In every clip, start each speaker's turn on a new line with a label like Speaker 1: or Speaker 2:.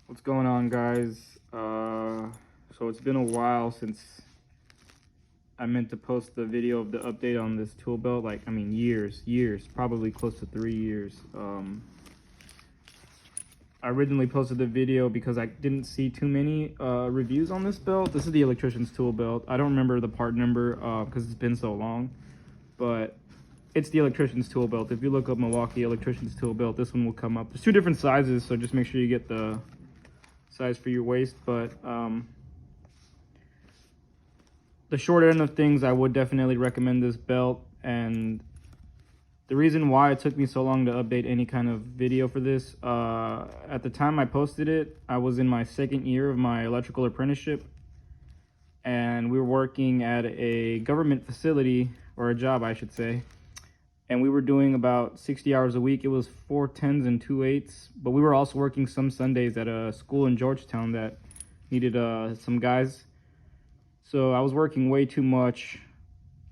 Speaker 1: What's going on, guys? So it's been a while since I meant to post the video of the update on this tool belt. Years, probably close to 3 years. I originally posted the video because I didn't see too many reviews on this belt. This is the electrician's tool belt. I don't remember the part number because it's been so long, but it's the electrician's tool belt. If you look up Milwaukee electrician's tool belt, this one will come up. There's two different sizes, so just make sure you get the size for your waist. But the short end of things, I would definitely recommend this belt. And the reason why it took me so long to update any kind of video for this, at the time I posted it, I was in my second year of my electrical apprenticeship, and we were working at a government facility, or a job I should say, and we were doing about 60 hours a week. It was 4 10s and 2 8s, but we were also working some Sundays at a school in Georgetown that needed some guys. So I was working way too much,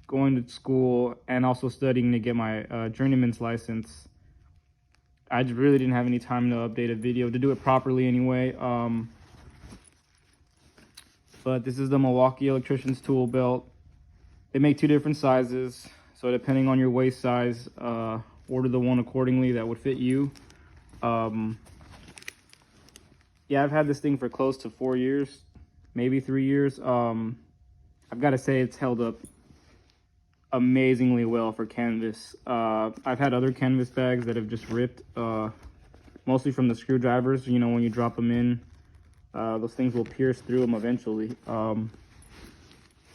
Speaker 1: going to school and also studying to get my journeyman's license. I really didn't have any time to update a video, to do it properly anyway. But this is the Milwaukee electrician's tool belt. They make two different sizes, so depending on your waist size, order the one accordingly that would fit you. Yeah, I've had this thing for close to 4 years, maybe 3 years. I've got to say it's held up amazingly well for canvas. I've had other canvas bags that have just ripped, mostly from the screwdrivers. You know, when you drop them in, those things will pierce through them eventually.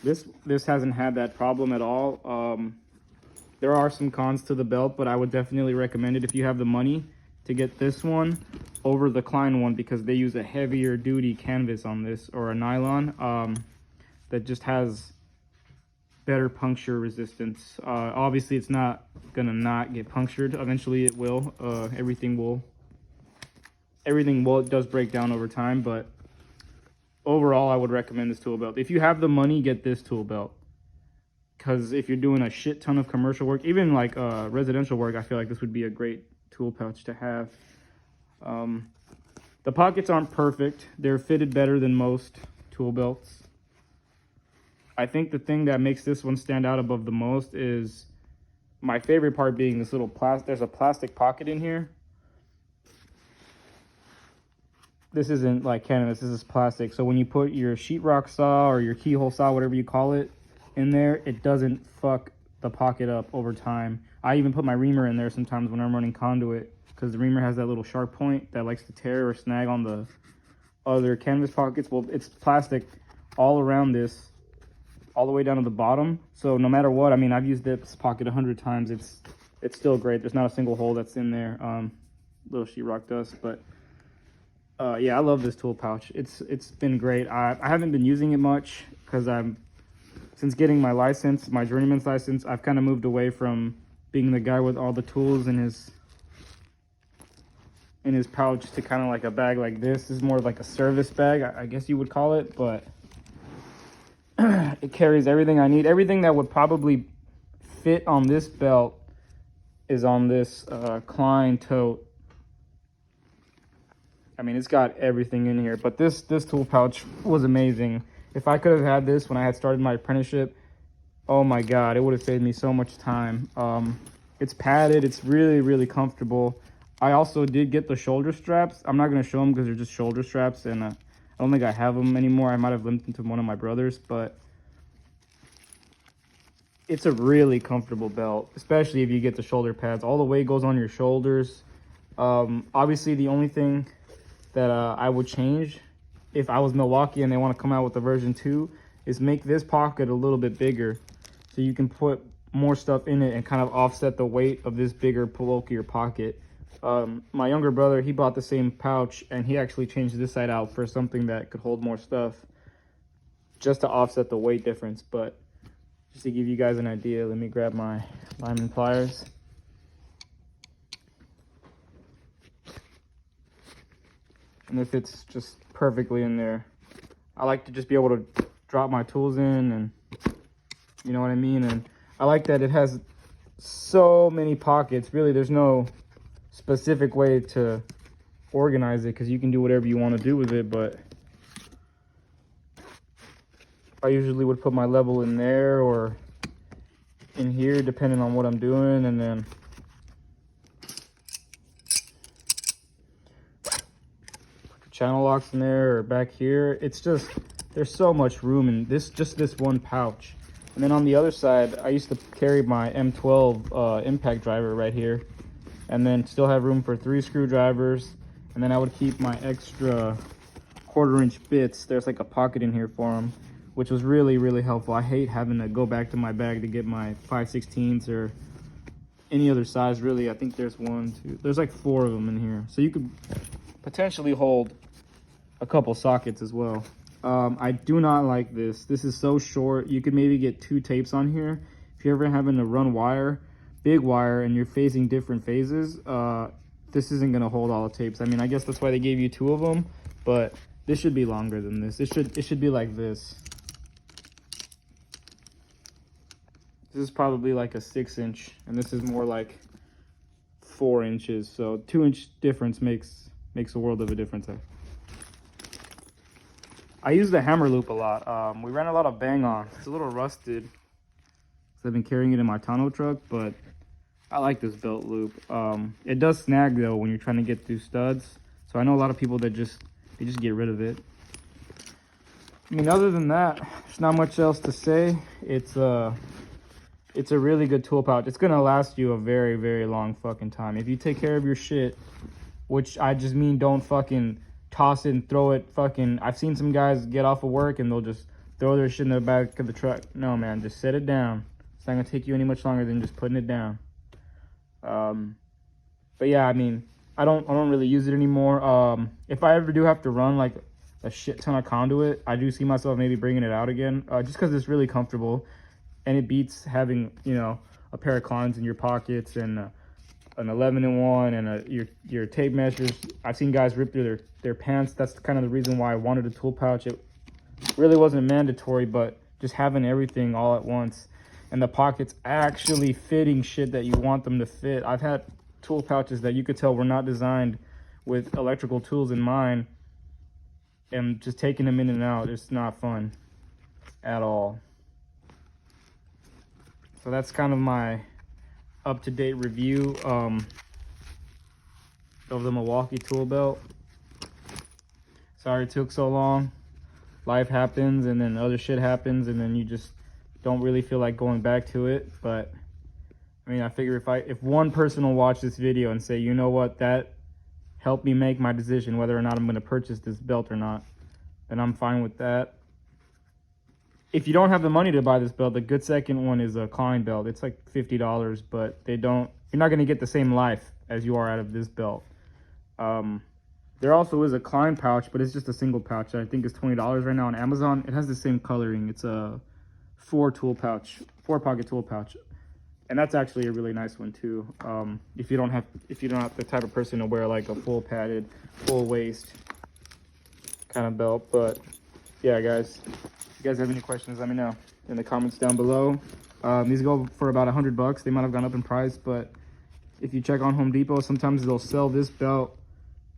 Speaker 1: This hasn't had that problem at all. There are some cons to the belt, but I would definitely recommend it if you have the money to get this one over the Klein one, because they use a heavier duty canvas on this, or a nylon, that just has better puncture resistance. Obviously it's not gonna not get punctured. Eventually it will. Everything does break down over time, but overall I would recommend this tool belt. If you have the money, get this tool belt, because if you're doing a shit ton of commercial work, even like residential work, I feel like this would be a great tool pouch to have. The pockets aren't perfect. They're fitted better than most tool belts. I think the thing that makes this one stand out above the most is my favorite part being this little there's a plastic pocket in here. This isn't like canvas, this is plastic. So when you put your sheetrock saw or your keyhole saw, whatever you call it, in there, it doesn't fuck the pocket up over time. I even put my reamer in there sometimes when I'm running conduit, because the reamer has that little sharp point that likes to tear or snag on the other canvas pockets. Well, it's plastic all around this, all the way down to the bottom. So no matter what, I mean, I've used this pocket 100 times. It's still great. There's not a single hole that's in there. Little sheetrock dust, but yeah, I love this tool pouch. It's been great. I haven't been using it much because since getting my license, my journeyman's license, I've kind of moved away from being the guy with all the tools in his pouch to kind of like a bag like this. This is more like a service bag, I guess you would call it, but it carries everything I need. Everything that would probably fit on this belt is on this Klein tote. I mean, it's got everything in here, but this tool pouch was amazing. If I could have had this when I had started my apprenticeship, oh my God, it would have saved me so much time. It's padded, it's really, really comfortable. I also did get the shoulder straps. I'm not gonna show them because they're just shoulder straps, and I don't think I have them anymore. I might have linked them to one of my brothers, but it's a really comfortable belt, especially if you get the shoulder pads. All the weight goes on your shoulders. Obviously, the only thing that I would change if I was Milwaukee and they want to come out with the version 2 is make this pocket a little bit bigger, so you can put more stuff in it and kind of offset the weight of this bigger, bulkier pocket. My younger brother, he bought the same pouch, and he actually changed this side out for something that could hold more stuff, just to offset the weight difference. But just to give you guys an idea, let me grab my lineman pliers. And it fits just perfectly in there. I like to just be able to drop my tools in, and you know what I mean? And I like that it has so many pockets. Really, there's no specific way to organize it, because you can do whatever you want to do with it. But I usually would put my level in there or in here, depending on what I'm doing, and then put the channel locks in there or back here. It's just, there's so much room in this, just this one pouch. And then on the other side, I used to carry my M12 impact driver right here, and then still have room for 3 screwdrivers. And then I would keep my extra 1/4-inch bits. There's like a pocket in here for them, which was really, really helpful. I hate having to go back to my bag to get my 5/16 or any other size, really. I think there's 1, 2, there's like 4 of them in here. So you could potentially hold a couple sockets as well. I do not like this. This is so short. You could maybe get 2 tapes on here. If you're ever having to run wire, big wire, and you're phasing different phases, this isn't gonna hold all the tapes. I mean, I guess that's why they gave you 2 of them, but this should be longer than this. It should be like this. This is probably like a 6-inch, and this is more like 4 inches. So 2-inch difference makes a world of a difference. I use the hammer loop a lot. We ran a lot of bang-on. It's a little rusted, so I've been carrying it in my tonneau truck, but I like this belt loop. It does snag though when you're trying to get through studs. So I know a lot of people that just get rid of it. I mean, other than that, there's not much else to say. It's a really good tool pouch. It's gonna last you a very, very long fucking time if you take care of your shit, which I just mean don't fucking toss it and throw it. Fucking, I've seen some guys get off of work and they'll just throw their shit in the back of the truck. No, man, just set it down. It's not gonna take you any much longer than just putting it down. But yeah, I mean, I don't really use it anymore. If I ever do have to run like a shit ton of conduit, I do see myself maybe bringing it out again, just because it's really comfortable, and it beats having, you know, a pair of clines in your pockets and an 11-in-1 and your tape measures. I've seen guys rip through their pants. That's kind of the reason why I wanted a tool pouch. It really wasn't mandatory, but just having everything all at once, and the pockets actually fitting shit that you want them to fit. I've had tool pouches that you could tell were not designed with electrical tools in mind, and just taking them in and out, it's not fun at all. So that's kind of my up-to-date review of the Milwaukee tool belt. Sorry it took so long. Life happens, and then other shit happens, and then you just don't really feel like going back to it. But I mean, I figure if one person will watch this video and say, you know what, that helped me make my decision whether or not I'm going to purchase this belt or not, then I'm fine with that. If you don't have the money to buy this belt, the good second one is a Klein belt. It's like $50, but you're not going to get the same life as you are out of this belt. There also is a Klein pouch, but it's just a single pouch. I think it's $20 right now on Amazon. It has the same coloring. It's a 4-pocket tool pouch. And that's actually a really nice one too. If you're not the type of person to wear like a full padded, full waist kind of belt. But yeah, guys, if you guys have any questions, let me know in the comments down below. These go for about $100. They might have gone up in price, but if you check on Home Depot, sometimes they'll sell this belt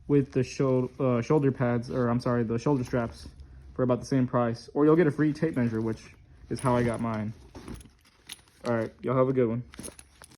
Speaker 1: with the shoulder pads, or I'm sorry, the shoulder straps, for about the same price. Or you'll get a free tape measure, which is how I got mine. All right, y'all have a good one.